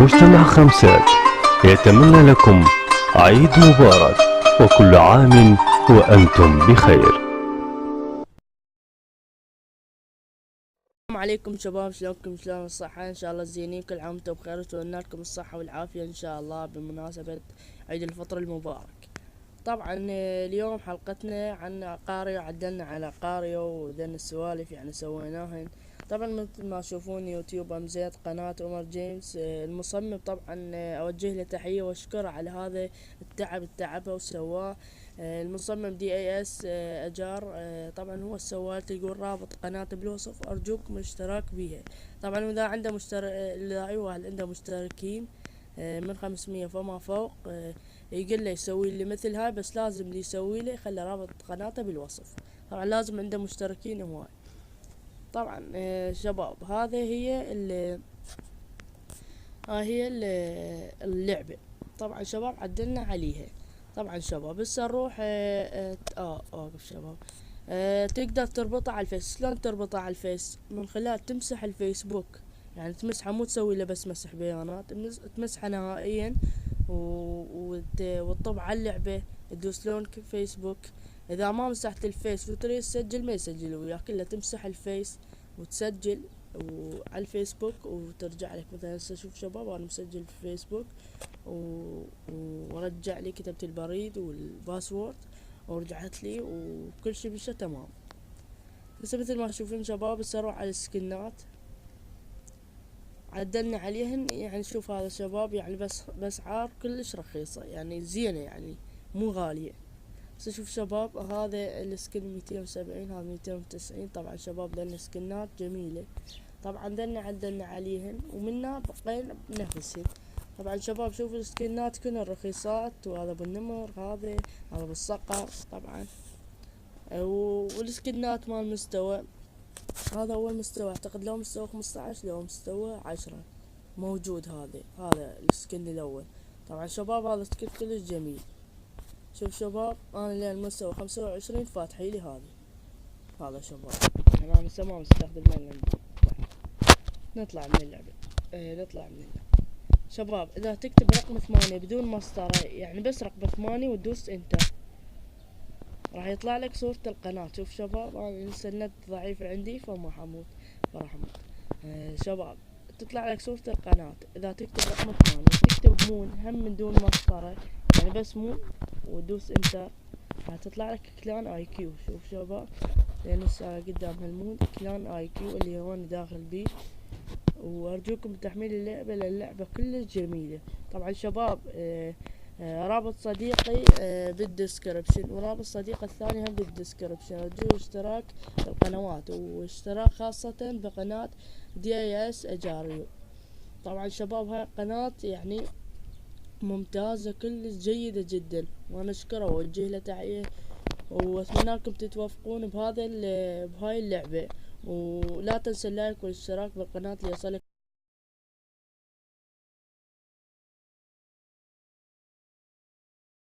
مجتمع خمسات يتمنى لكم عيد مبارك وكل عام وأنتم بخير. السلام عليكم شباب، شلونكم؟ شلون الصحة؟ ان شاء الله زينين، كل عام وانتم بخير، واتمنى لكم الصحة والعافية ان شاء الله بمناسبة عيد الفطر المبارك. طبعا اليوم حلقتنا عن قاريو، عدلنا على قاريو وذن السوالف يعني سويناهن. طبعا مثل ما تشوفون يوتيوب امزيت قناة عمر جيمس، المصمم طبعا اوجه له تحية واشكره على هذا التعب تعبه وسواه. المصمم دي اي اس اجار، طبعا هو سواه، تلقون رابط قناته بالوصف، ارجوكم الاشتراك بيها. طبعا اذا عنده اذا اي واحد عنده مشتركين من 500 فما فوق، يقول له يسوي لي مثل هاي، بس لازم اللي يسوي له يخلي رابط قناته بالوصف. طبعا لازم عنده مشتركين هواي. طبعا شباب، هاي هي اللعبة. طبعا شباب عدلنا عليها. طبعا شباب هسه نروح اوقف شباب. تقدر تربطها على الفيس. شلون تربطها على الفيس؟ من خلال تمسح الفيسبوك، يعني تمسحه، مو تسوي له بس مسح بيانات، تمسحه نهائيا وتطب على اللعبة، تدوس لون فيسبوك. اذا ما مسحت الفيس وتريد تسجل ما يسجل وياك، الا تمسح الفيس وتسجل وعلى الفيسبوك وترجع لك. مثلا هسه شوف شباب، انا مسجل في فيسبوك ورجع لي، كتبت البريد والباسورد ورجعت لي وكل شي بشه تمام. هسه مثل ما تشوفون شباب، هسه اروح على السكنات، عدلنا عليهن. يعني شوف هذا شباب، يعني بس باسعار كلش رخيصة، يعني زينة، يعني مو غالية. هسه شوف شباب، هذا السكن 270، هذا 290. طبعا شباب ذن سكنات جميلة. طبعا ذن عدلنا عليهن ومنا بقينا بنفسهن. طبعا شباب شوفوا السكنات كلها رخيصات، وهذا بالنمر، هذا بالصقر طبعا. والسكنات مال مستوى، هذا اول مستوى، اعتقد لو مستوى 15 لو مستوى 10 موجود. هذا السكن الاول. طبعا شباب هذا السكن كلش جميل. شوف شباب، انا لين مستوى 25 فاتحيلي هذا شباب، يعني انا لسه ما مستخدم لين نطلع من اللعبة. نطلع من اللعبة شباب. اذا تكتب رقم 8 بدون مسطرة، يعني بس رقم 8 وتدوس انتر، راح يطلع لك صورة القناة. شوف شباب، انا لسه النت ضعيف عندي فما حموت، فراح اموت. شباب تطلع لك صورة القناة. اذا تكتب رقم 8 تكتب مون هم من دون مسطرة، يعني بس مون ودوس انتر، راح تطلع لك كلان اي كيو. شوف شباب، لان هسه قدام هالمون كلان اي كيو اللي هو انا داخل بيه. وارجوكم تحميل اللعبة، للعبة كلش جميلة. طبعا شباب رابط صديقي بالديسكربشن، ورابط صديقي الثاني هم بالديسكربشن. ارجو اشتراك بالقنوات، واشتراك خاصة بقناة دي اي اس اجاريو. طبعا شباب هاي قناة يعني ممتازة كلش جيدة جدا، وانا اشكره واوجه له تحية، واتمنى لكم تتوفقون بهاي اللعبة. ولا تنسى اللايك والاشتراك بالقناة ليصلك